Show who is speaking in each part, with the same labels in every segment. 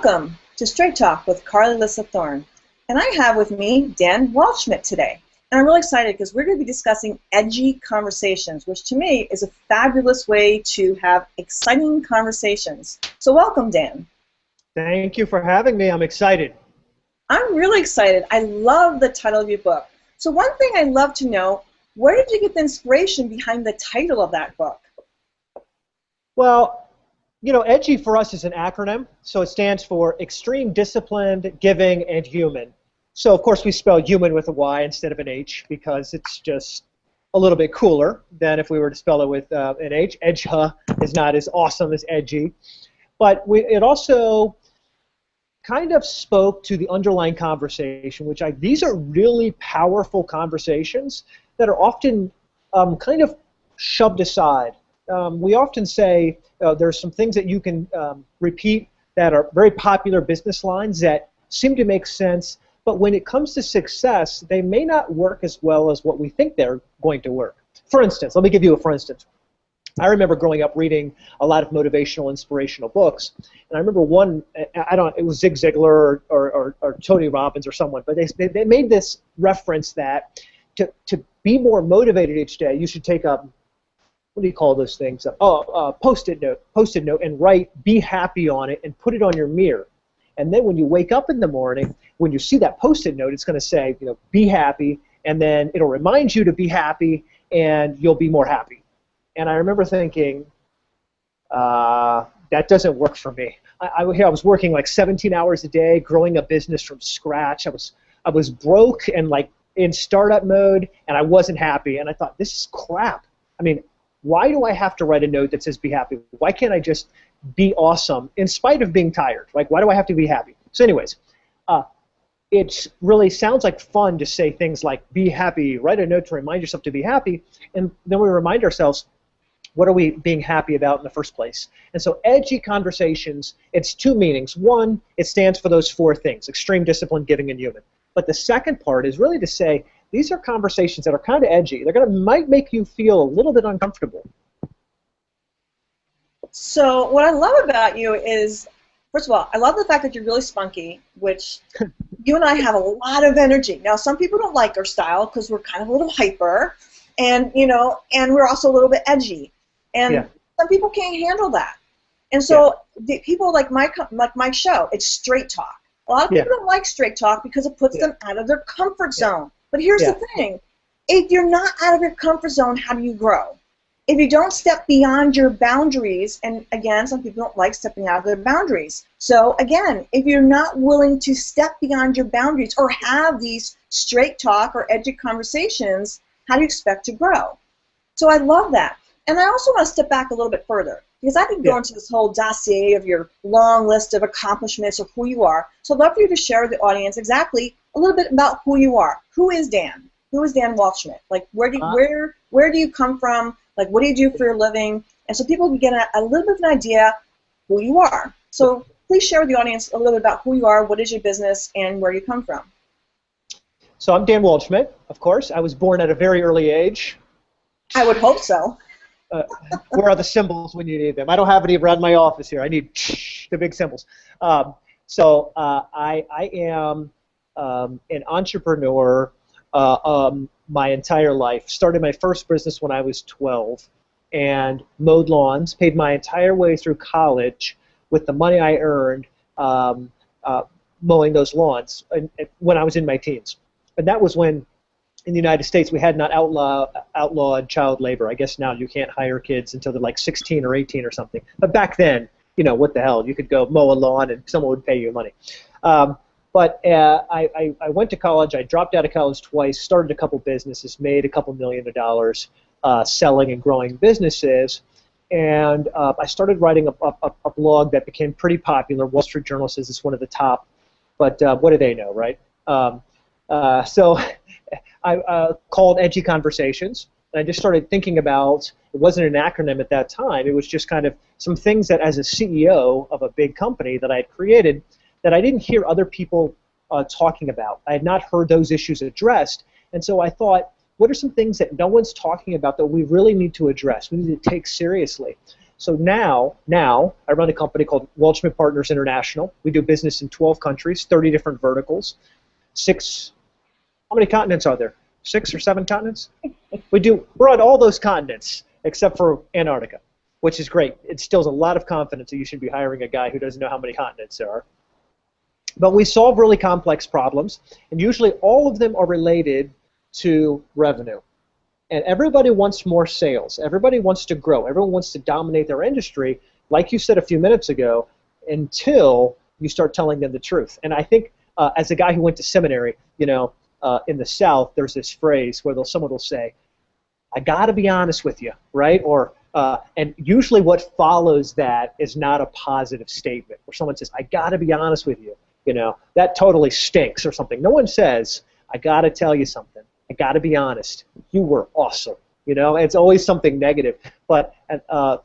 Speaker 1: Welcome to Straight Talk with Carly Alyssa Thorne. And I have with me Dan Waldschmidt today. And I'm really excited because we're going to be discussing edgy conversations, which to me is a fabulous way to have exciting conversations. So welcome, Dan.
Speaker 2: Thank you for having me. I'm excited.
Speaker 1: I'm really excited. I love the title of your book. So one thing I'd love to know, where did you get the inspiration behind the title of that book?
Speaker 2: Well, you know, EDGY for us is an acronym, so it stands for Extreme Disciplined, Giving, and Human. So, of course, we spell human with a Y instead of an H because it's just a little bit cooler than if we were to spell it with an H. EDGY is not as awesome as edgy. But it also kind of spoke to the underlying conversation, which these are really powerful conversations that are often kind of shoved aside. We often say there's some things that you can repeat that are very popular business lines that seem to make sense, but when it comes to success, they may not work as well as what we think they're going to work. For instance, let me give you a for instance. I remember growing up reading a lot of motivational, inspirational books, and I remember one, it was Zig Ziglar or Tony Robbins or someone, but they made this reference that to be more motivated each day, you should take a, what do you call those things? Post-it note, and write "be happy" on it and put it on your mirror. And then when you wake up in the morning, when you see that Post-it note, it's going to say, you know, "be happy," and then it'll remind you to be happy, and you'll be more happy. And I remember thinking, that doesn't work for me. I was working like 17 hours a day, growing a business from scratch. I was broke and like in startup mode, and I wasn't happy. And I thought, this is crap. I mean, why do I have to write a note that says be happy? Why can't I just be awesome in spite of being tired? Like, why do I have to be happy? So anyways, it really sounds like fun to say things like be happy, write a note to remind yourself to be happy, and then we remind ourselves, what are we being happy about in the first place? And so edgy conversations, it's two meanings. One, it stands for those four things, extreme, discipline, giving, and human. But the second part is really to say, these are conversations that are kind of edgy. They're might make you feel a little bit uncomfortable.
Speaker 1: So what I love about you is, first of all, I love the fact that you're really spunky, which you and I have a lot of energy. Now, some people don't like our style because we're kind of a little hyper, and and we're also a little bit edgy, and some people can't handle that. And so the people like my show, it's straight talk. A lot of people don't like straight talk because it puts them out of their comfort zone. But here's the thing. If you're not out of your comfort zone, how do you grow? If you don't step beyond your boundaries, and again, some people don't like stepping out of their boundaries. So again, if you're not willing to step beyond your boundaries or have these straight talk or edgy conversations, how do you expect to grow? So I love that. And I also want to step back a little bit further, because I could go into this whole dossier of your long list of accomplishments of who you are. So I'd love for you to share with the audience exactly a little bit about who you are. Who is Dan? Who is Dan Waldschmidt? Like, where do you come from? Like, what do you do for your living? And so people can get a little bit of an idea who you are. So please share with the audience a little bit about who you are, what is your business, and where you come from.
Speaker 2: So I'm Dan Waldschmidt, of course. I was born at a very early age.
Speaker 1: I would hope so.
Speaker 2: Where are the symbols when you need them? I don't have any around my office here. I need the big symbols. So I am an entrepreneur my entire life. Started my first business when I was 12 and mowed lawns, paid my entire way through college with the money I earned mowing those lawns when I was in my teens. And that was when in the United States we had not outlawed child labor. I guess now you can't hire kids until they're like 16 or 18 or something. But back then, you know, what the hell? You could go mow a lawn and someone would pay you money. But I went to college. I dropped out of college twice, started a couple businesses, made a couple $1 million selling and growing businesses. And I started writing a blog that became pretty popular. Wall Street Journal says it's one of the top. But what do they know, right? So I called Edgy Conversations, and I just started thinking about, it wasn't an acronym at that time, it was just kind of some things that as a CEO of a big company that I had created that I didn't hear other people talking about. I had not heard those issues addressed, and so I thought, what are some things that no one's talking about that we really need to address, we need to take seriously? So now I run a company called Waldschmidt Partners International. We do business in 12 countries, 30 different verticals, how many continents are there? 6 or 7 continents? We're on all those continents except for Antarctica, which is great. It instills a lot of confidence that you should be hiring a guy who doesn't know how many continents there are. But we solve really complex problems, and usually all of them are related to revenue. And everybody wants more sales. Everybody wants to grow. Everyone wants to dominate their industry, like you said a few minutes ago, until you start telling them the truth. And I think as a guy who went to seminary, in the South, there's this phrase where someone will say, I got to be honest with you, right? Or and usually what follows that is not a positive statement, where someone says, I got to be honest with you. That totally stinks or something. No one says, I got to tell you something. I got to be honest. You were awesome. It's always something negative. But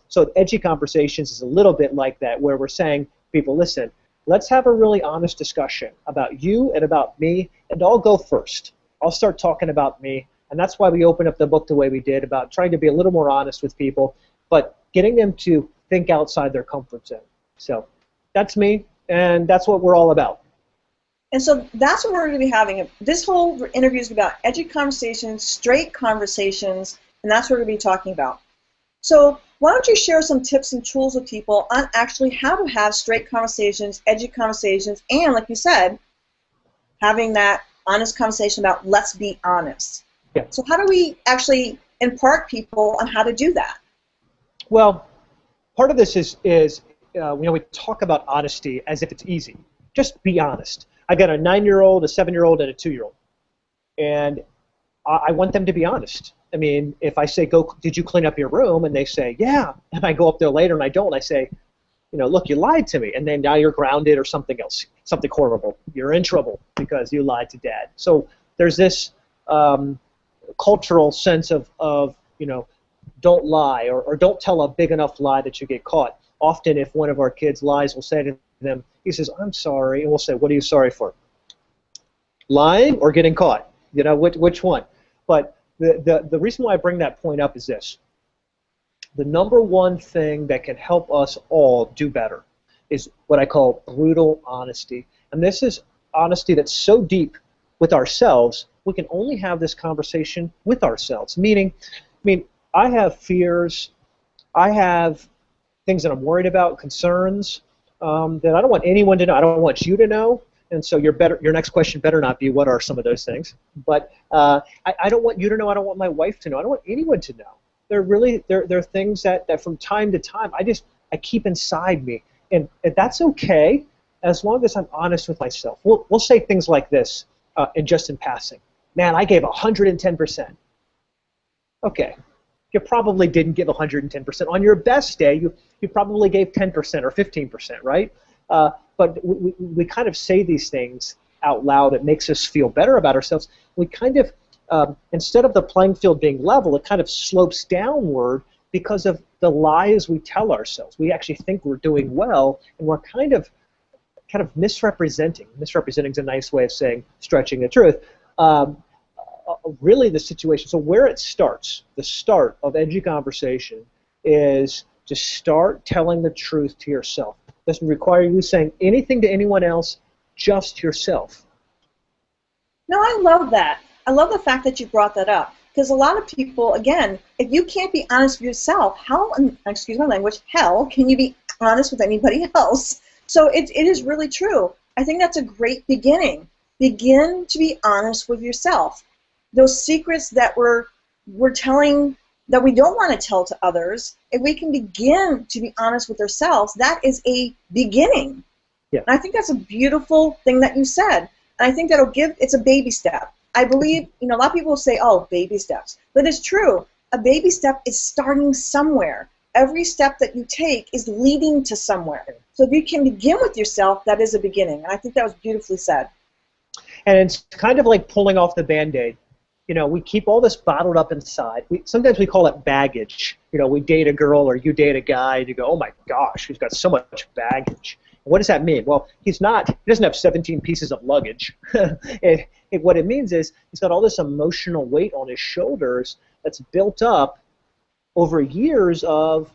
Speaker 2: so Edgy Conversations is a little bit like that, where we're saying, people, listen, let's have a really honest discussion about you and about me, and I'll go first. I'll start talking about me, and that's why we opened up the book the way we did, about trying to be a little more honest with people, but getting them to think outside their comfort zone. So that's me, and that's what we're all about.
Speaker 1: And so that's what we're going to be having. This whole interview is about edgy conversations, straight conversations, and that's what we're going to be talking about. So why don't you share some tips and tools with people on actually how to have straight conversations, edgy conversations, and like you said, having that honest conversation about let's be honest.
Speaker 2: Yeah.
Speaker 1: So how do we actually impart people on how to do that?
Speaker 2: Well, part of this is we talk about honesty as if it's easy. Just be honest. I got a 9-year-old, a 7-year-old, and a 2-year-old, and I want them to be honest. I mean, if I say, did you clean up your room? And they say, yeah. And I go up there later and I don't. I say, look, you lied to me. And then now you're grounded or something else, something horrible. You're in trouble because you lied to Dad. So there's this cultural sense of don't lie or don't tell a big enough lie that you get caught. Often if one of our kids lies, we'll say to them, he says, I'm sorry. And we'll say, what are you sorry for? Lying or getting caught? Which one? But the reason why I bring that point up is this. The number one thing that can help us all do better is what I call brutal honesty. And this is honesty that's so deep with ourselves, we can only have this conversation with ourselves. Meaning, I have fears, I have things that I'm worried about, concerns that I don't want anyone to know. I don't want you to know. And so your next question better not be what are some of those things. But I don't want you to know. I don't want my wife to know. I don't want anyone to know. They're things that from time to time I keep inside me, and that's okay as long as I'm honest with myself. We'll say things like this, and just in passing. Man, I gave 110%. Okay, you probably didn't give 110%. On your best day, you probably gave 10% or 15%, right? But we kind of say these things out loud. It makes us feel better about ourselves. We kind of, instead of the playing field being level, it kind of slopes downward because of the lies we tell ourselves. We actually think we're doing well, and we're kind of misrepresenting. Misrepresenting is a nice way of saying stretching the truth. Really the situation, so where it starts, the start of Edgy Conversation is to start telling the truth to yourself. Doesn't require you saying anything to anyone else, just yourself.
Speaker 1: No, I love that. I love the fact that you brought that up, because a lot of people, again, if you can't be honest with yourself, how, excuse my language, hell can you be honest with anybody else? So it is really true. I think that's a great beginning. Begin to be honest with yourself. Those secrets that we're telling, that we don't want to tell to others, if we can begin to be honest with ourselves, that is a beginning.
Speaker 2: Yeah.
Speaker 1: And I think that's a beautiful thing that you said. And I think it's a baby step. I believe, a lot of people say, oh, baby steps. But it's true. A baby step is starting somewhere. Every step that you take is leading to somewhere. So if you can begin with yourself, that is a beginning. And I think that was beautifully said.
Speaker 2: And it's kind of like pulling off the Band-Aid. We keep all this bottled up inside. Sometimes we call it baggage. We date a girl or you date a guy and you go, oh my gosh, he's got so much baggage. What does that mean? Well, he doesn't have 17 pieces of luggage. What it means is he's got all this emotional weight on his shoulders that's built up over years of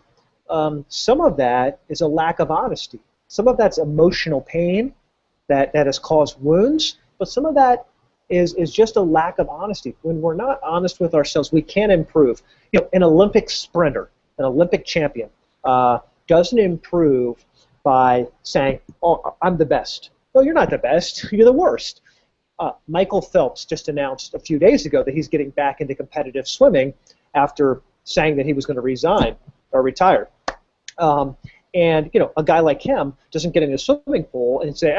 Speaker 2: some of that is a lack of honesty. Some of that's emotional pain that has caused wounds, but some of that is just a lack of honesty. When we're not honest with ourselves, we can't improve. An Olympic sprinter, an Olympic champion, doesn't improve by saying, "Oh, I'm the best." No, you're not the best. You're the worst. Michael Phelps just announced a few days ago that he's getting back into competitive swimming after saying that he was going to resign or retire. And a guy like him doesn't get in a swimming pool and say,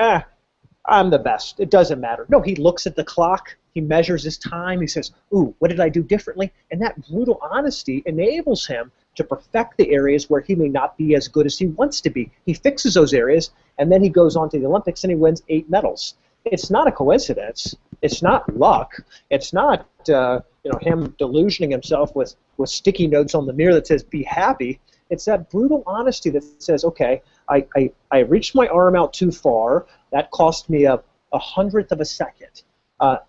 Speaker 2: I'm the best. It doesn't matter. No, he looks at the clock. He measures his time. He says, ooh, what did I do differently? And that brutal honesty enables him to perfect the areas where he may not be as good as he wants to be. He fixes those areas, and then he goes on to the Olympics and he wins 8 medals. It's not a coincidence. It's not luck. It's not him delusioning himself with sticky notes on the mirror that says, be happy. It's that brutal honesty that says, okay, I reached my arm out too far. That cost me a 100th of a second.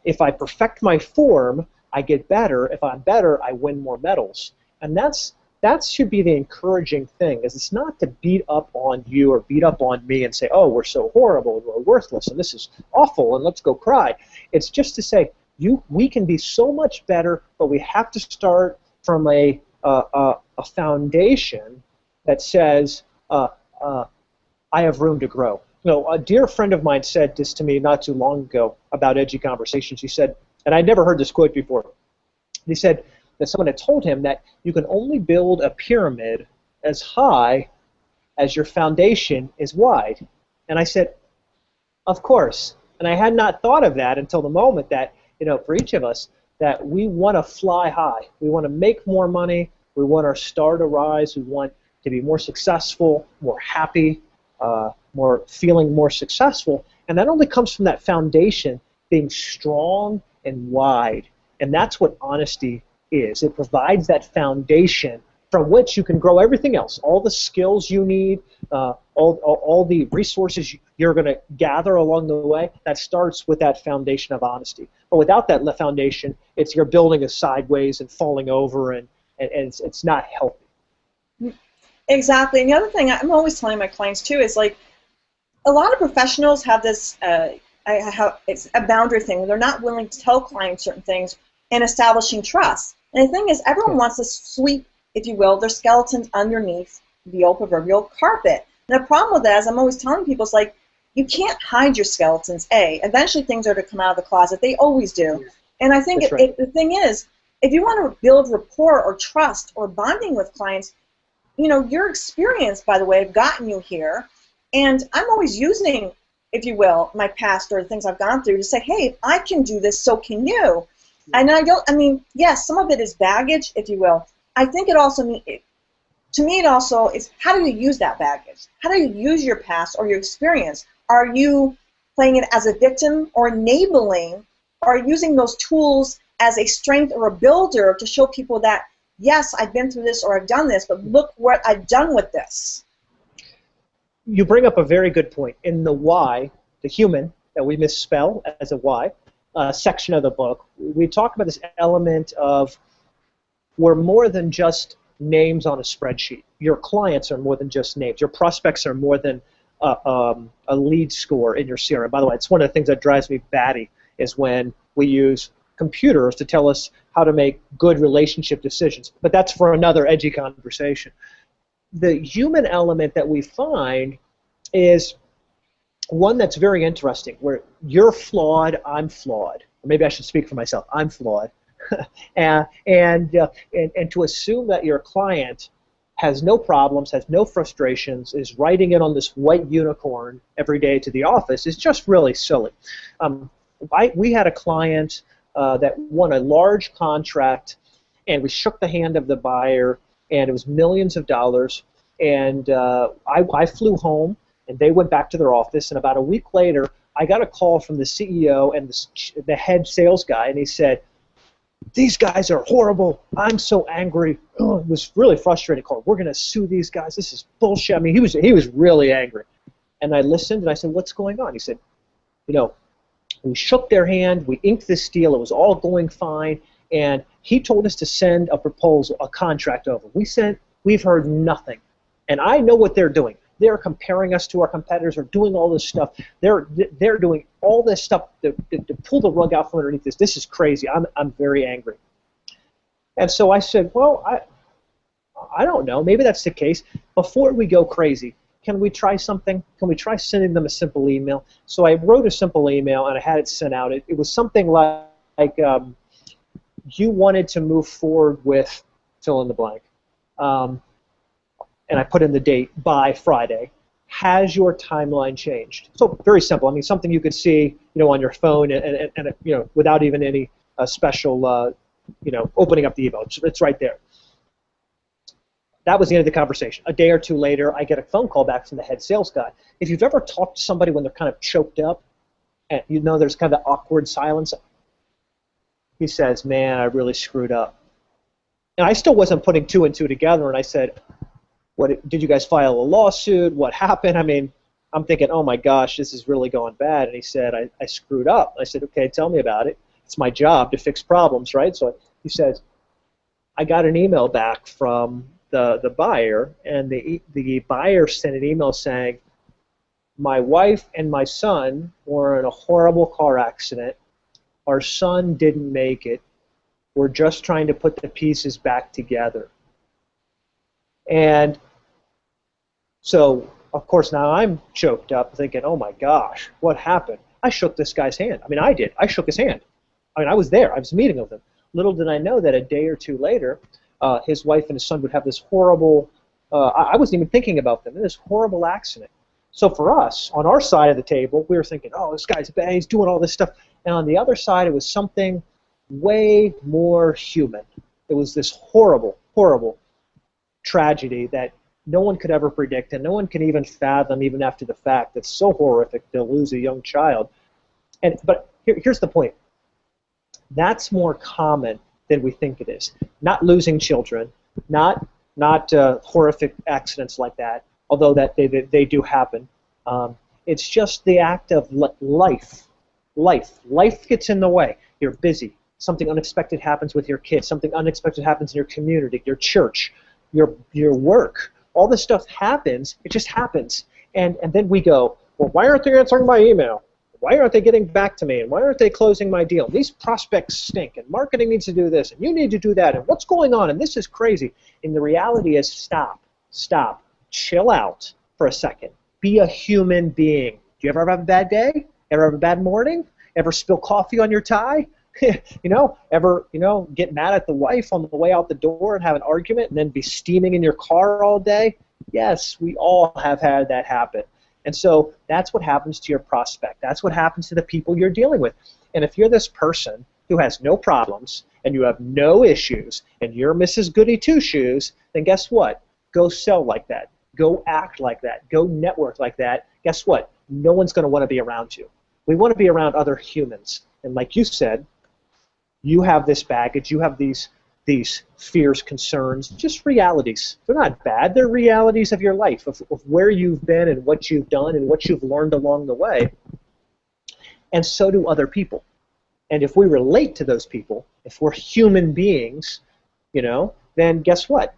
Speaker 2: If I perfect my form, I get better. If I'm better, I win more medals. And that should be the encouraging thing, is it's not to beat up on you or beat up on me and say, oh, we're so horrible and we're worthless and this is awful and let's go cry. It's just to say, we can be so much better, but we have to start from a foundation that says, I have room to grow. A dear friend of mine said this to me not too long ago about Edgy Conversations. He said, and I'd never heard this quote before, he said that someone had told him that you can only build a pyramid as high as your foundation is wide. And I said, of course. And I had not thought of that until the moment that, for each of us, that we want to fly high. We want to make more money. We want our star to rise. We want to be more successful, more happy, feeling more successful. And that only comes from that foundation being strong and wide. And that's what honesty is. It provides that foundation from which you can grow everything else, all the skills you need, all the resources you're going to gather along the way. That starts with that foundation of honesty. But without that foundation, you're building a sideways and falling over, and it's not healthy.
Speaker 1: Exactly. And the other thing I'm always telling my clients too is, like, a lot of professionals have this it's a boundary thing. They're not willing to tell clients certain things and establishing trust. And the thing is, everyone wants to sweep, if you will, their skeletons underneath the old proverbial carpet. And the problem with that is, I'm always telling people, is like, you can't hide your skeletons, Eventually things are to come out of the closet. They always do. And I think the thing is, if you want to build rapport or trust or bonding with clients, your experience, by the way, have gotten you here. And I'm always using, if you will, my past or the things I've gone through to say, hey, if I can do this, so can you. And yes, some of it is baggage, if you will. I think it also to me, it also is, how do you use that baggage? How do you use your past or your experience? Are you playing it as a victim or enabling, or using those tools as a strength or a builder to show people that, yes, I've been through this or I've done this, but look what I've done with this?
Speaker 2: You bring up a very good point. In the why, the human, that we misspell as a why, section of the book, we talk about this element of we're more than just names on a spreadsheet. Your clients are more than just names. Your prospects are more than a lead score in your CRM. By the way, it's one of the things that drives me batty is when we use computers to tell us how to make good relationship decisions. But that's for another edgy conversation. The human element that we find is one that's very interesting, where you're flawed, I'm flawed. Or maybe I should speak for myself. I'm flawed. and to assume that your client has no problems, has no frustrations, is riding in on this white unicorn every day to the office is just really silly. We had a client that won a large contract, and we shook the hand of the buyer, and it was millions of dollars. And I flew home, and they went back to their office, and about a week later, I got a call from the CEO and the head sales guy, and he said, "These guys are horrible. I'm so angry." Oh, it was really frustrating. Call. We're going to sue these guys. This is bullshit. I mean, he was really angry. And I listened, and I said, "What's going on?" He said, "We shook their hand. We inked this deal. It was all going fine. And he told us to send a proposal, a contract over. We've heard nothing. And I know what they're doing. They're comparing us to our competitors, or doing all this stuff. They're doing all this stuff to pull the rug out from underneath this. This is crazy. I'm very angry. And so I said, well, I don't know. Maybe that's the case. Before we go crazy, can we try something? Can we try sending them a simple email? So I wrote a simple email, and I had it sent out. It was something like you wanted to move forward with fill in the blank. And I put in the date by Friday. Has your timeline changed? So very simple. I mean, something you could see, on your phone, and without even any special, opening up the email. It's right there. That was the end of the conversation. A day or two later, I get a phone call back from the head sales guy. If you've ever talked to somebody when they're kind of choked up, and there's kind of the awkward silence, he says, "Man, I really screwed up." And I still wasn't putting two and two together, and I said, "What did you guys file a lawsuit? What happened?" I mean, I'm thinking, oh my gosh, this is really going bad. And he said, I screwed up. I said, okay, tell me about it. It's my job to fix problems, right? So he says, I got an email back from the buyer, and the buyer sent an email saying, my wife and my son were in a horrible car accident. Our son didn't make it. We're just trying to put the pieces back together. And so, of course, now I'm choked up thinking, oh my gosh, what happened? I shook this guy's hand. I mean, I did. I shook his hand. I mean, I was there. I was meeting with him. Little did I know that a day or two later, his wife and his son would have this horrible, I wasn't even thinking about them, this horrible accident. So for us, on our side of the table, we were thinking, oh, this guy's bad, he's doing all this stuff. And on the other side, it was something way more human. It was this horrible, horrible tragedy that no one could ever predict, and no one can even fathom, even after the fact. It's so horrific to lose a young child. But here's the point. That's more common than we think it is. Not losing children, not horrific accidents like that, although that they do happen. It's just the act of life. Life gets in the way. You're busy. Something unexpected happens with your kids. Something unexpected happens in your community, your church, your work. All this stuff happens. It just happens. And then we go, well, why aren't they answering my email? Why aren't they getting back to me? And why aren't they closing my deal? These prospects stink, and marketing needs to do this, and you need to do that, and what's going on? And this is crazy. And the reality is, stop, chill out for a second. Be a human being. Do you ever have a bad day? Ever have a bad morning? Ever spill coffee on your tie? Ever get mad at the wife on the way out the door and have an argument and then be steaming in your car all day? Yes, we all have had that happen. And so that's what happens to your prospect. That's what happens to the people you're dealing with. And if you're this person who has no problems and you have no issues and you're Mrs. Goody Two-Shoes, then guess what? Go sell like that. Go act like that. Go network like that. Guess what? No one's going to want to be around you. We want to be around other humans. And like you said, you have this baggage. You have these fears, concerns, just realities. They're not bad. They're realities of your life, of where you've been and what you've done and what you've learned along the way. And so do other people. And if we relate to those people, if we're human beings, then guess what?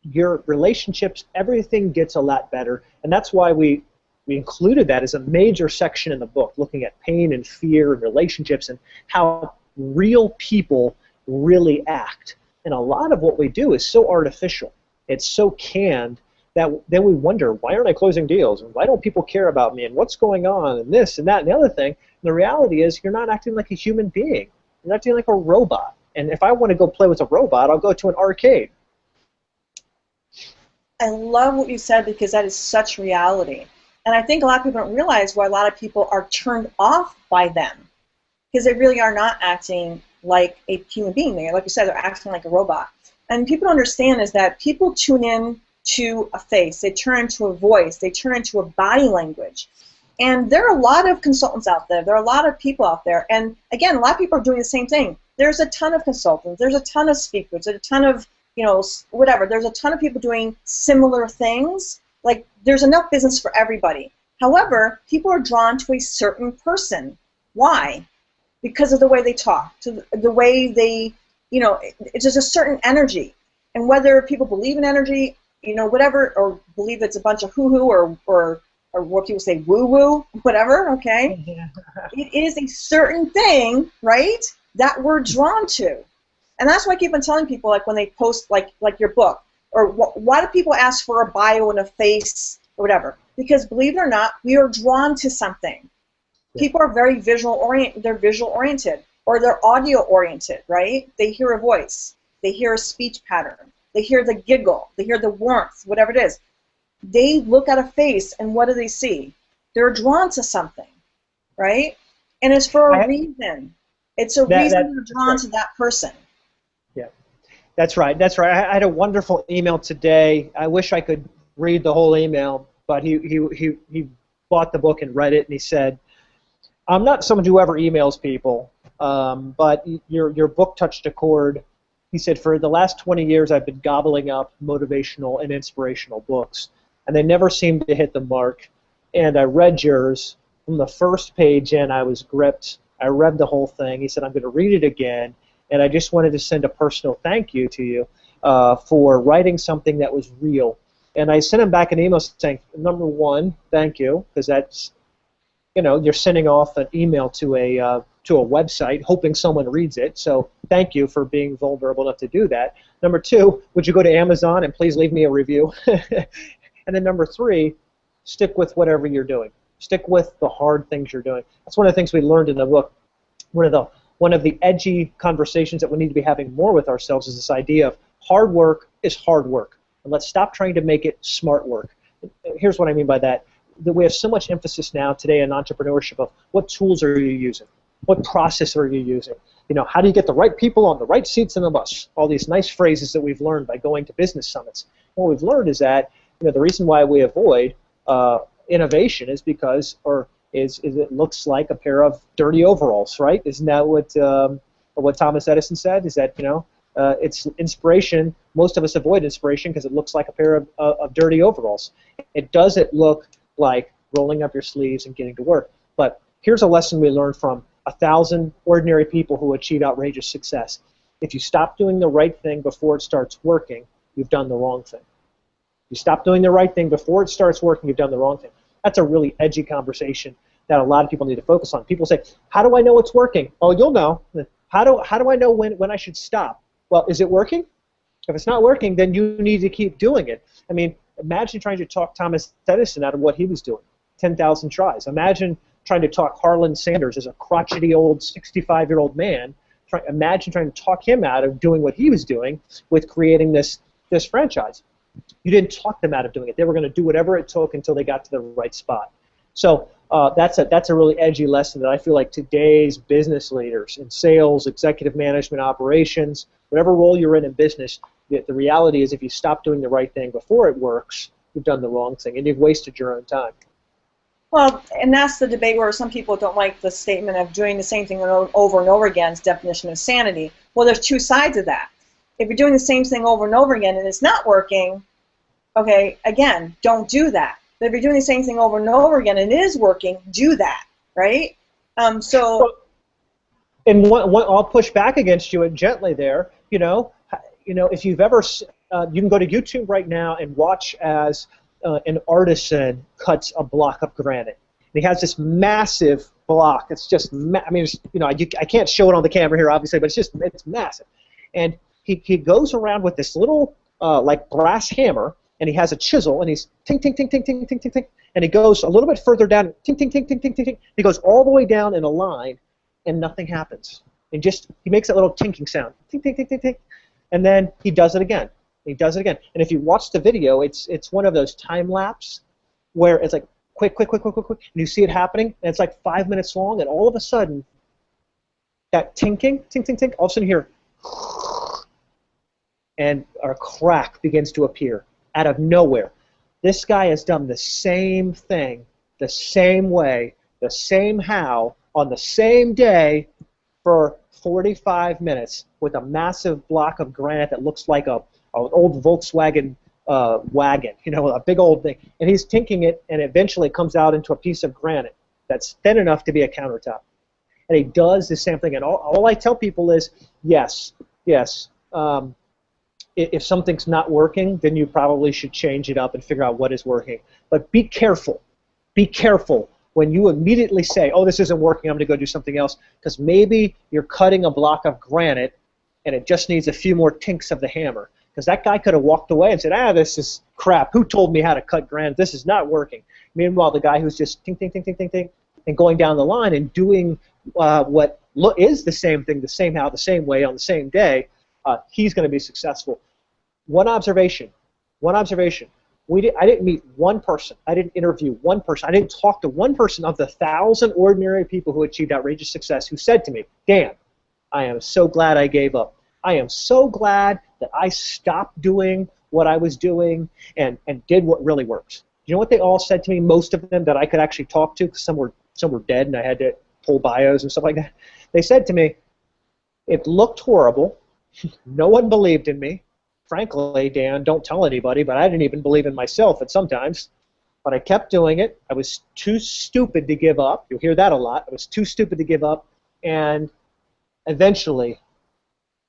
Speaker 2: Your relationships, everything gets a lot better. And that's why we included that as a major section in the book, looking at pain and fear and relationships and how real people really act. And a lot of what we do is so artificial. It's so canned that then we wonder, why aren't I closing deals? And why don't people care about me? And what's going on? And this and that and the other thing. And the reality is you're not acting like a human being. You're acting like a robot. And if I want to go play with a robot, I'll go to an arcade.
Speaker 1: I love what you said, because that is such reality. And I think a lot of people don't realize why a lot of people are turned off by them, because they really are not acting like a human being. Like you said, they're acting like a robot. And people don't understand is that people tune in to a face, they turn into a voice, they turn into a body language. And there are a lot of consultants out there. There are a lot of people out there. And again, a lot of people are doing the same thing. There's a ton of consultants. There's a ton of speakers. There's a ton of, whatever. There's a ton of people doing similar things. Like, there's enough business for everybody. However, people are drawn to a certain person. Why? Because of the way they talk, to the way they, it's just a certain energy. And whether people believe in energy whatever, or believe it's a bunch of hoo-hoo or what people say, woo-woo, whatever, okay?
Speaker 2: Yeah.
Speaker 1: It is a certain thing, right, that we're drawn to. And that's why I keep on telling people, like when they post, like your book, or why do people ask for a bio and a face or whatever? Because believe it or not, we are drawn to something. Yeah. People are very they're visual oriented, or they're audio oriented, right? They hear a voice, they hear a speech pattern, they hear the giggle, they hear the warmth, whatever it is. They look at a face, and what do they see? They're drawn to something, right? And it's for a reason. It's a reason you're drawn to that person.
Speaker 2: Yeah, that's right. That's right. I had a wonderful email today. I wish I could read the whole email, but he bought the book and read it, and he said, "I'm not someone who ever emails people, but your book touched a chord." He said, "For the last 20 years, I've been gobbling up motivational and inspirational books, and they never seem to hit the mark. And I read yours from the first page in. I was gripped. I read the whole thing." He said, "I'm going to read it again, and I just wanted to send a personal thank you to you for writing something that was real." And I sent him back an email saying, number one, thank you, because that's, you're sending off an email to a website hoping someone reads it. So thank you for being vulnerable enough to do that. Number two, would you go to Amazon and please leave me a review? And then number three, stick with whatever you're doing. Stick with the hard things you're doing. That's one of the things we learned in the book. One of the edgy conversations that we need to be having more with ourselves is this idea of hard work is hard work. And let's stop trying to make it smart work. Here's what I mean by that. We have so much emphasis now today in entrepreneurship of what tools are you using? What process are you using? How do you get the right people on the right seats in the bus? All these nice phrases that we've learned by going to business summits. What we've learned is that the reason why we avoid innovation is because, is it looks like a pair of dirty overalls, right? Isn't that what Thomas Edison said? Is that it's inspiration. Most of us avoid inspiration because it looks like a pair of dirty overalls. It doesn't look like rolling up your sleeves and getting to work. But here's a lesson we learned from 1,000 ordinary people who achieve outrageous success. If you stop doing the right thing before it starts working, you've done the wrong thing. You stop doing the right thing before it starts working, you've done the wrong thing. That's a really edgy conversation that a lot of people need to focus on. People say, how do I know it's working? Oh, you'll know. How do I know when I should stop? Well, is it working? If it's not working, then you need to keep doing it. I mean, imagine trying to talk Thomas Edison out of what he was doing. 10,000 tries. Imagine trying to talk Harlan Sanders as a crotchety old 65-year-old man. Imagine trying to talk him out of doing what he was doing with creating this franchise. You didn't talk them out of doing it. They were going to do whatever it took until they got to the right spot. So that's a really edgy lesson that I feel like today's business leaders in sales, executive management, operations, whatever role you're in business, the reality is if you stop doing the right thing before it works, you've done the wrong thing, and you've wasted your own time.
Speaker 1: Well, and that's the debate where some people don't like the statement of doing the same thing over and over again is definition of sanity. Well, there's two sides of that. If you're doing the same thing over and over again and it's not working, okay, again, don't do that. But if you're doing the same thing over and over again and it is working, do that, right? And
Speaker 2: I'll push back against you gently there. If you've ever, you can go to YouTube right now and watch as an artisan cuts a block of granite. And he has this massive block. It's just, I can't show it on the camera here, obviously, but it's massive. And he goes around with this little like brass hammer, and he has a chisel, and he's ting, ting, ting, ting, ting, ting, ting, ting, and he goes a little bit further down, ting, ting, ting, ting, ting, ting, ting. He goes all the way down in a line, and nothing happens. And he makes that little tinking sound, ting, ting, ting, ting, ting, and then he does it again. He does it again. And if you watch the video, it's one of those time lapse where it's like quick, quick, quick, quick, quick, quick, and you see it happening, and it's like 5 minutes long, and all of a sudden, that tinking, ting, ting, ting, all of a sudden you hear, and a crack begins to appear out of nowhere. This guy has done the same thing, the same way, the same how, on the same day for 45 minutes with a massive block of granite that looks like an old Volkswagen wagon, a big old thing. And he's tinking it, and eventually comes out into a piece of granite that's thin enough to be a countertop. And he does the same thing. And all I tell people is, yes, if something's not working, then you probably should change it up and figure out what is working. But be careful. Be careful when you immediately say, oh, this isn't working, I'm going to go do something else, because maybe you're cutting a block of granite and it just needs a few more tinks of the hammer. Because that guy could have walked away and said, this is crap. Who told me how to cut granite? This is not working. Meanwhile, the guy who's just ting, ting, ting, ting, ting, ting, and going down the line and doing what is the same thing, the same way, on the same day, he's going to be successful. One observation. I didn't meet one person. I didn't interview one person. I didn't talk to one person of the 1,000 ordinary people who achieved outrageous success who said to me, Dan, I am so glad I gave up. I am so glad that I stopped doing what I was doing and did what really works. You know what they all said to me, most of them that I could actually talk to, because some were dead and I had to pull bios and stuff like that. They said to me, it looked horrible. No one believed in me. Frankly, Dan, don't tell anybody, but I didn't even believe in myself at sometimes. But I kept doing it. I was too stupid to give up. You'll hear that a lot. I was too stupid to give up. And eventually,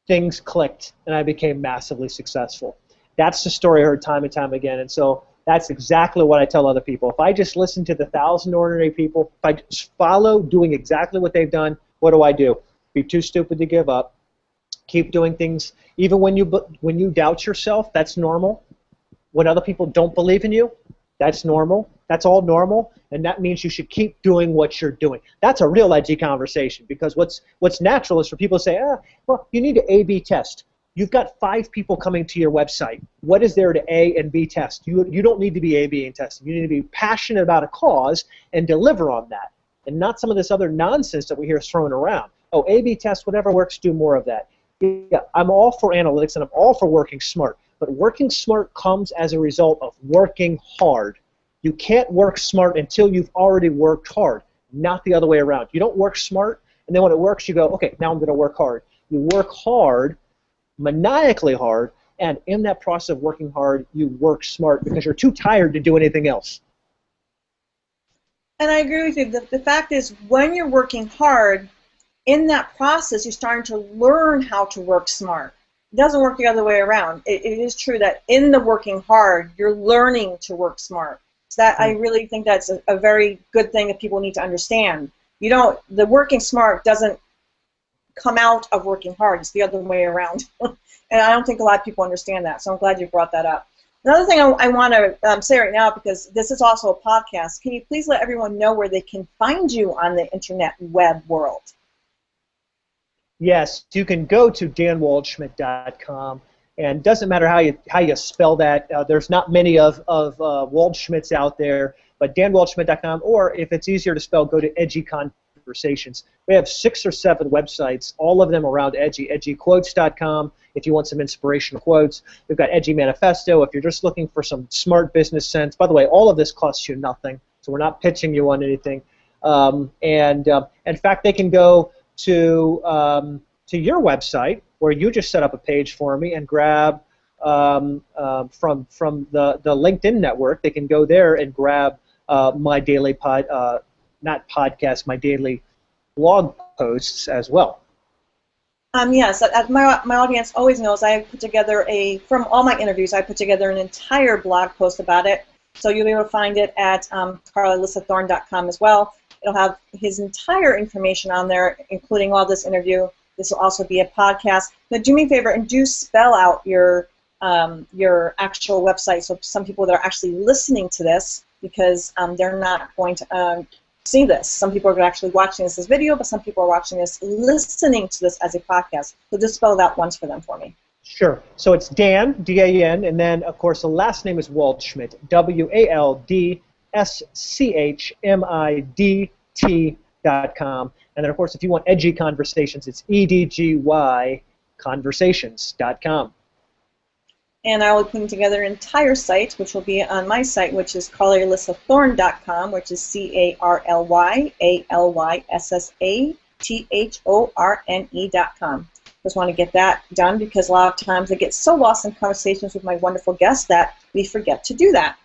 Speaker 2: things clicked, and I became massively successful. That's the story I heard time and time again. And so that's exactly what I tell other people. If I just listen to the 1,000 ordinary people, if I just follow doing exactly what they've done, what do? Be too stupid to give up. Keep doing things. Even when you doubt yourself, that's normal. When other people don't believe in you, that's normal. That's all normal, and that means you should keep doing what you're doing. That's a real edgy conversation, because what's natural is for people to say, well, you need to A/B test. You've got 5 people coming to your website. What is there to A and B test? You don't need to be A/B and testing. You need to be passionate about a cause and deliver on that, and not some of this other nonsense that we hear thrown around. Oh, A/B test, whatever works, do more of that. Yeah, I'm all for analytics and I'm all for working smart, but working smart comes as a result of working hard. You can't work smart until you've already worked hard, not the other way around. You don't work smart, and then when it works, you go, okay, now I'm going to work hard. You work hard, maniacally hard, and in that process of working hard, you work smart because you're too tired to do anything else.
Speaker 1: And I agree with you. The fact is, when you're working hard, in that process, you're starting to learn how to work smart. It doesn't work the other way around. It is true that in the working hard, you're learning to work smart. So that, I really think that's a very good thing that people need to understand. The working smart doesn't come out of working hard. It's the other way around. And I don't think a lot of people understand that, so I'm glad you brought that up. Another thing I want to say right now, because this is also a podcast, can you please let everyone know where they can find you on the internet web world?
Speaker 2: Yes, you can go to danwaldschmidt.com, and it doesn't matter how you spell that. There's not many of Waldschmidts out there, but danwaldschmidt.com, or if it's easier to spell, go to Edgy Conversations. We have 6 or 7 websites, all of them around edgy. Edgyquotes.com if you want some inspirational quotes. We've got Edgy Manifesto if you're just looking for some smart business sense. By the way, all of this costs you nothing, so we're not pitching you on anything. In fact, they can go to your website, where you just set up a page for me, and grab from the LinkedIn network. They can go there and grab my daily my daily blog posts as well.
Speaker 1: Yes, my audience always knows I put together from all my interviews, I put together an entire blog post about it. So you'll be able to find it at carlyalyssthorne.com as well. It'll have his entire information on there, including all this interview. This will also be a podcast. Now, do me a favor and do spell out your actual website, so some people that are actually listening to this, because they're not going to see this. Some people are actually watching this as video, but some people are watching this, listening to this as a podcast. So just spell it out once for them for me.
Speaker 2: Sure. So it's Dan, D-A-N, and then, of course, the last name is Waldschmidt, WALDSCHMIDT.com. And then, of course, if you want Edgy Conversations, it's EDGY Conversations.com.
Speaker 1: And I will put together an entire site, which will be on my site, which is CarlyAlyssaThorne.com, which is CarlyAlyssatHorne.com. Just want to get that done, because a lot of times I get so lost in conversations with my wonderful guests that we forget to do that.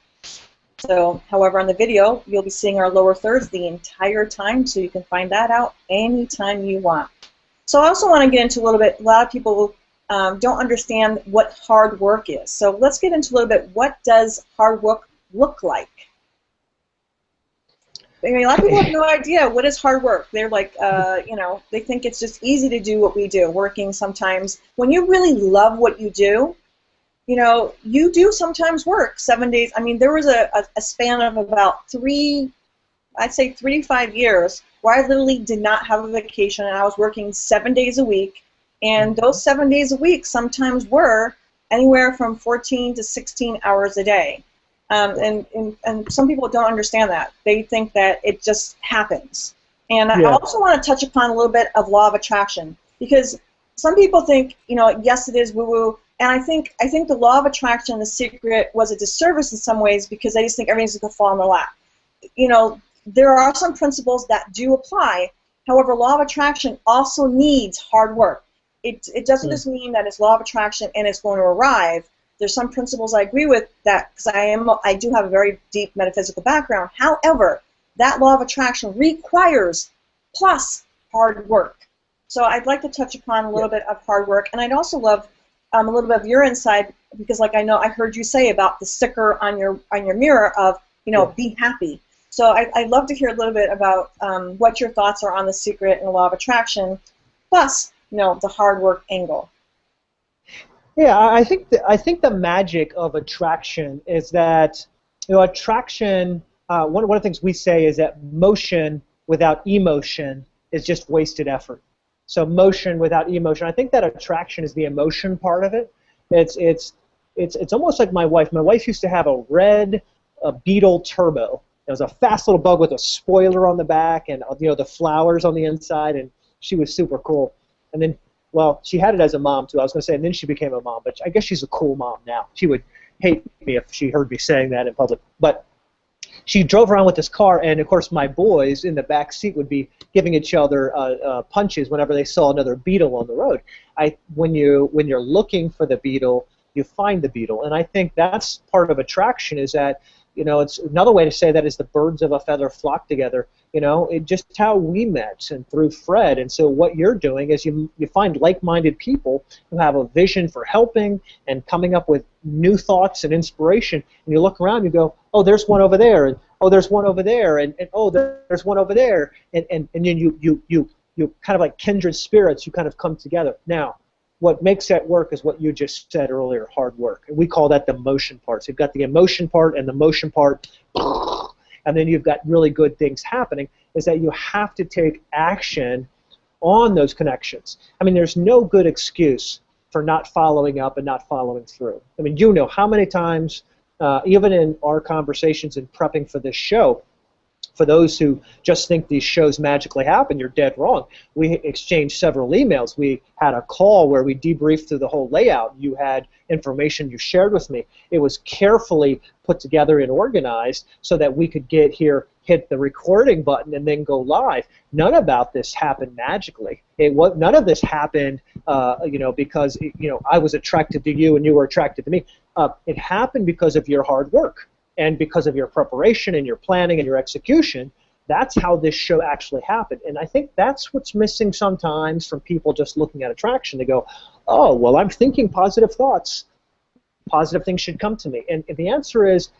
Speaker 1: So, however, on the video, you'll be seeing our lower thirds the entire time, so you can find that out anytime you want. So I also want to get into a little bit, a lot of people don't understand what hard work is. So let's get into a little bit, what does hard work look like? I mean, a lot of people have no idea what is hard work. They're like, they think it's just easy to do what we do, working sometimes. When you really love what you do, you do sometimes work 7 days. I mean, there was a span of about I'd say 3 to 5 years where I literally did not have a vacation, and I was working 7 days a week. And those 7 days a week sometimes were anywhere from 14 to 16 hours a day. And some people don't understand that. They think that it just happens. And I also want to touch upon a little bit of law of attraction, because some people think, yes, it is woo-woo. And I think the law of attraction, the secret, was a disservice in some ways, because they just think everything's going to fall in their lap. There are some principles that do apply. However, law of attraction also needs hard work. It doesn't just mean that it's law of attraction and it's going to arrive. There's some principles I agree with that, because I do have a very deep metaphysical background. However, that law of attraction requires plus hard work. So I'd like to touch upon a little bit of hard work, and I'd also love a little bit of your insight, because like I heard you say about the sticker on your mirror of be happy. So I'd love to hear a little bit about what your thoughts are on the secret and the law of attraction, plus the hard work angle.
Speaker 2: Yeah, I think the magic of attraction is that attraction. One of the things we say is that motion without emotion is just wasted effort. So motion without emotion. I think that attraction is the emotion part of it. It's almost like my wife. My wife used to have a red Beetle Turbo. It was a fast little bug with a spoiler on the back and the flowers on the inside, and she was super cool. And then, well, she had it as a mom too. I was going to say, and then she became a mom, but I guess she's a cool mom now. She would hate me if she heard me saying that in public. But she drove around with this car, and of course my boys in the back seat would be giving each other punches whenever they saw another beetle on the road. When you're looking for the beetle, you find the beetle, and I think that's part of attraction. Is that it's another way to say that is the birds of a feather flock together. It just how we met and through Fred. And so what you're doing is you find like-minded people who have a vision for helping and coming up with new thoughts and inspiration. And you look around and you go, oh, there's one over there, and oh, there's one over there, and oh, there's one over there, and then you kind of like kindred spirits. You kind of come together. Now, what makes that work is what you just said earlier, hard work. And we call that the motion part. So you've got the emotion part and the motion part, and then you've got really good things happening, is that you have to take action on those connections. I mean, there's no good excuse for not following up and not following through. I mean, how many times, even in our conversations and prepping for this show, for those who just think these shows magically happen, you're dead wrong. We exchanged several emails. We had a call where we debriefed through the whole layout. You had information you shared with me. It was carefully put together and organized so that we could get here, hit the recording button, and then go live. None about this happened magically. None of this happened, because I was attracted to you and you were attracted to me. It happened because of your hard work. And because of your preparation and your planning and your execution, that's how this show actually happened. And I think that's what's missing sometimes from people just looking at attraction. They go, oh, well, I'm thinking positive thoughts. Positive things should come to me. And the answer is,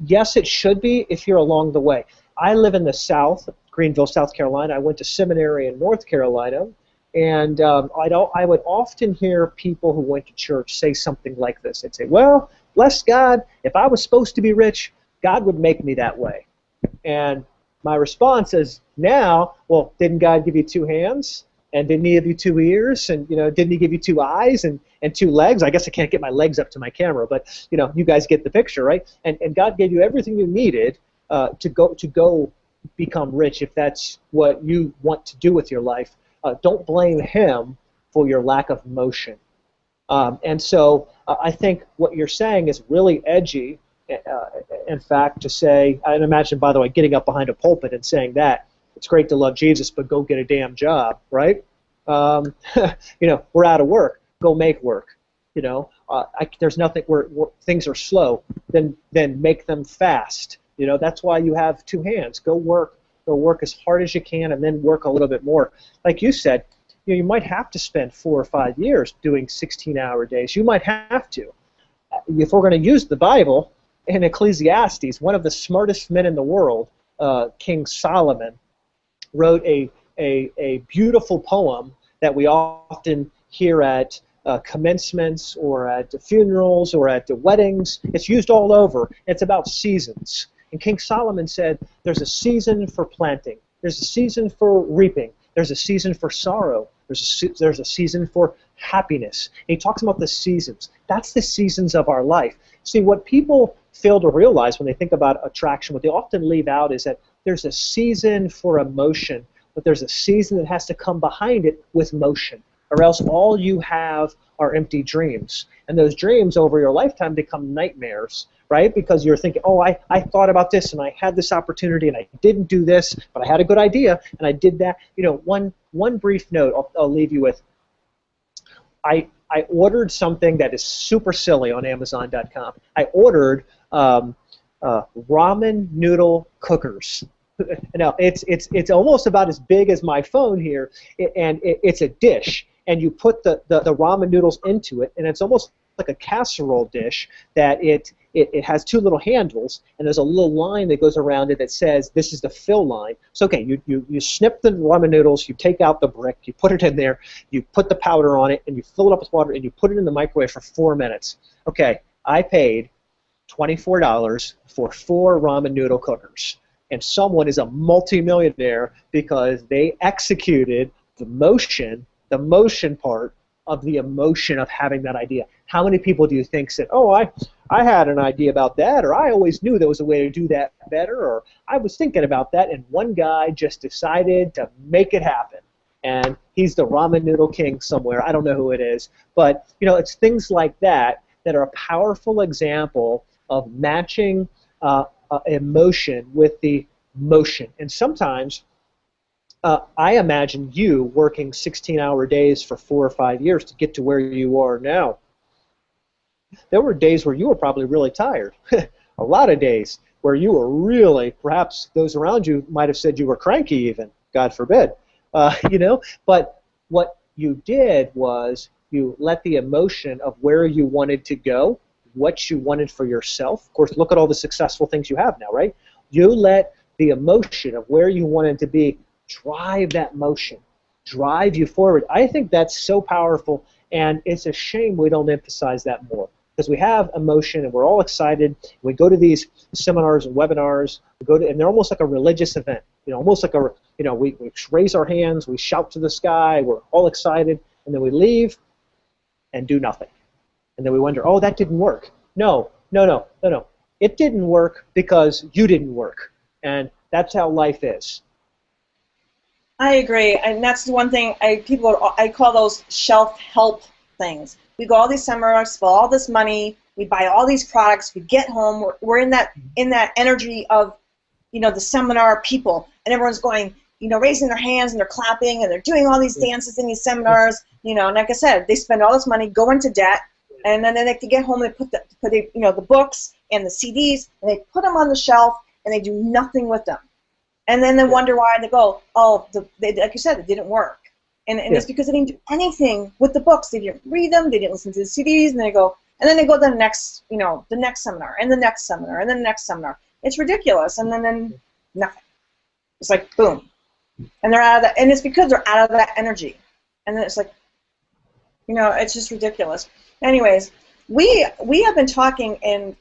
Speaker 2: yes, it should be if you're along the way. I live in the South, Greenville, South Carolina. I went to seminary in North Carolina. And I would often hear people who went to church say something like this. They'd say, well, bless God, if I was supposed to be rich, God would make me that way. And my response is now, well, didn't God give you 2 hands? And didn't he give you 2 ears? And didn't he give you 2 eyes and 2 legs? I guess I can't get my legs up to my camera, but you guys get the picture, right? And God gave you everything you needed to go become rich if that's what you want to do with your life. Don't blame him for your lack of motion. And so I think what you're saying is really edgy, in fact, to say, and imagine, by the way, getting up behind a pulpit and saying that, it's great to love Jesus, but go get a damn job, right? We're out of work. Go make work. There's nothing where things are slow. Then make them fast. That's why you have 2 hands. Go work as hard as you can, and then work a little bit more. Like you said, you might have to spend 4 or 5 years doing 16-hour days. You might have to. If we're going to use the Bible, in Ecclesiastes, one of the smartest men in the world, King Solomon, wrote a beautiful poem that we often hear at commencements or at funerals or at weddings. It's used all over. It's about seasons. And King Solomon said, there's a season for planting. There's a season for reaping. There's a season for sorrow. There's a season for happiness. And he talks about the seasons. That's the seasons of our life. See, what people fail to realize when they think about attraction, what they often leave out is that there's a season for emotion, but there's a season that has to come behind it with motion, or else all you have are empty dreams. And those dreams over your lifetime become nightmares, right? Because you're thinking, oh, I thought about this, and I had this opportunity, and I didn't do this, but I had a good idea, and I did that. You know, one brief note I'll leave you with. I ordered something that is super silly on Amazon.com. I ordered ramen noodle cookers. Now it's almost about as big as my phone here, and it's a dish, and you put the ramen noodles into it, and it's almost like a casserole dish that it has 2 little handles, and there's a little line that goes around it that says this is the fill line. So okay, you snip the ramen noodles, you take out the brick, you put it in there, you put the powder on it, and you fill it up with water, and you put it in the microwave for 4 minutes. Okay, I paid $24 for 4 ramen noodle cookers, and someone is a multi-millionaire because they executed the motion part of the emotion of having that idea. How many people do you think said, oh, I had an idea about that, or I always knew there was a way to do that better, or I was thinking about that, and one guy just decided to make it happen. And he's the ramen noodle king somewhere. I don't know who it is. But, you know, it's things like that that are a powerful example of matching emotion with the motion. And sometimes I imagine you working 16-hour days for 4 or 5 years to get to where you are now. There were days where you were probably really tired. A lot of days where you were really, perhaps those around you might have said you were cranky even, God forbid. You know, but what you did was you let the emotion of where you wanted to go, what you wanted for yourself. Of course, look at all the successful things you have now, right? You let the emotion of where you wanted to be drive that motion, drive you forward. I think that's so powerful, and it's a shame we don't emphasize that more, because we have emotion and we're all excited. We go to these seminars and webinars, and they're almost like a religious event. You know, almost like we raise our hands, we shout to the sky, we're all excited, and then we leave and do nothing. And then we wonder, oh, that didn't work. No. It didn't work because you didn't work. And that's how life is.
Speaker 1: I agree, and that's the one thing I call those shelf help things. We go all these seminars, spend all this money, we buy all these products, we get home, we're in that energy of, you know, the seminar people, and everyone's going, you know, raising their hands and they're clapping and they're doing all these dances in these seminars, you know, and like I said, they spend all this money, go into debt, and then they get home, they put the books and the CDs, and they put them on the shelf, and they do nothing with them. And then they wonder why they go, oh, like you said, it didn't work. And it's because they didn't do anything with the books. They didn't read them, they didn't listen to the CDs, and then they go to the next, you know, the next seminar, and the next seminar, and then the next seminar. It's ridiculous, and then nothing. It's like, boom. And they're out of that, and it's because they're out of that energy. And then it's like, you know, it's just ridiculous. Anyways, we have been talking, and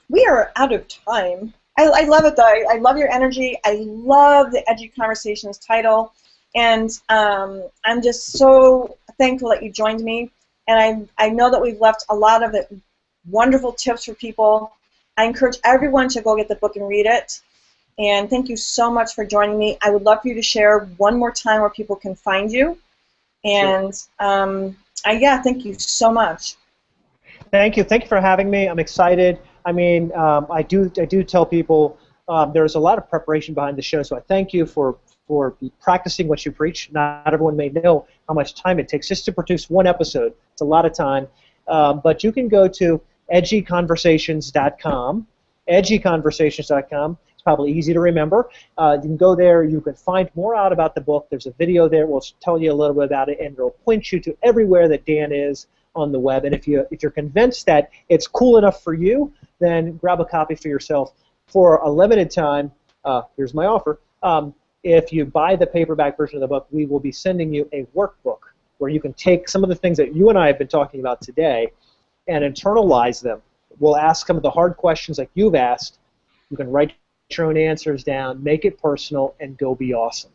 Speaker 1: we are out of time. I love it, though. I love your energy. I love the Edgy Conversations title. And I'm just so thankful that you joined me. And I know that we've left a lot of wonderful tips for people. I encourage everyone to go get the book and read it. And thank you so much for joining me. I would love for you to share one more time where people can find you. And yeah, thank you so much.
Speaker 2: Thank you. Thank you for having me. I'm excited. I mean, I do tell people there's a lot of preparation behind the show, so I thank you for practicing what you preach. Not everyone may know how much time it takes just to produce one episode. It's a lot of time. But you can go to edgyconversations.com. Edgyconversations.com. It's probably easy to remember. You can go there. You can find more out about the book. There's a video there. We'll tell you a little bit about it, and it'll point you to everywhere that Dan is on the web. And if you're convinced that it's cool enough for you, then grab a copy for yourself. For a limited time, here's my offer. If you buy the paperback version of the book, we will be sending you a workbook where you can take some of the things that you and I have been talking about today and internalize them. We'll ask some of the hard questions like you've asked. You can write your own answers down, make it personal, and go be awesome.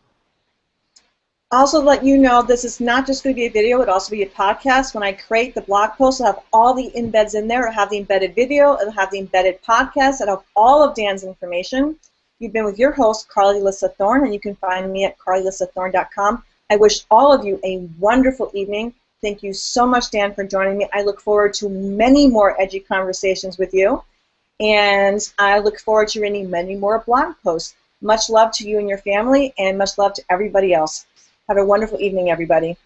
Speaker 1: Also, let you know, this is not just going to be a video, it'll also be a podcast. When I create the blog post, I'll have all the embeds in there. It'll have the embedded video, it'll have the embedded podcast, it'll have all of Dan's information. You've been with your host, Carly Alyssa Thorne, and you can find me at carlylyssathorne.com. I wish all of you a wonderful evening. Thank you so much, Dan, for joining me. I look forward to many more edgy conversations with you, and I look forward to reading many more blog posts. Much love to you and your family, and much love to everybody else. Have a wonderful evening, everybody.